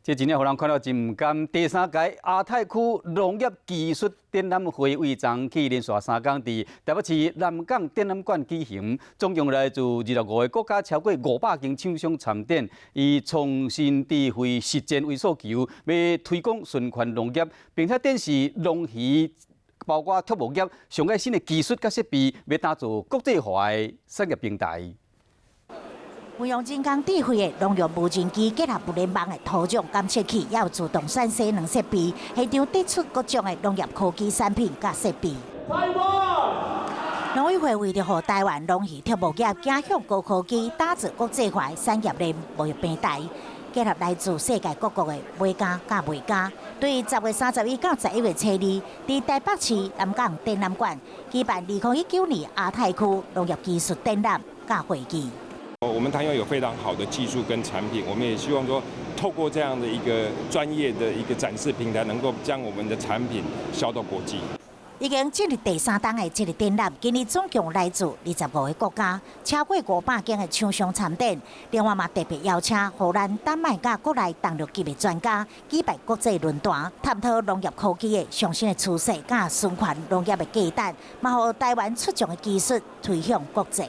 这真正互人看了真唔甘。第3届亚太区农业技术展览会为昨起连续3天伫台北市南港展览馆举行，总共来自25个国家超过500间厂商参展，以创新智慧实践为诉求，要推广循环农业，并且展示农渔。包括畜牧业上个新的技术甲设备，要打造国际化的产业平台。运用人工智慧的农业无人机，结合物联网的土壤监测器，也有自动散水两设备，现场展出各种的农业科技产品甲设备。农委会为了让台湾农渔畜牧业走向高科技，打造国际化的产业链贸易平台。结合来自世界各国的买家甲卖家，对10月31到11月初2，伫台北市南港展览馆举办2019年亚太区农业技术展览甲会议。我们台湾有非常好的技术跟产品，我们也希望说，透过这样的一个专业的一个展示平台，能够将我们的产品销到国际。已经进入第3档的这个展览，今年总共来自25个国家，超过500间的厂商参展。另外嘛，特别邀请荷兰、丹麦甲国内动力级的专家举办国际论坛，探讨农业科技的上新的趋势，甲循环农业的价值，嘛，让台湾出众的技术推向国际。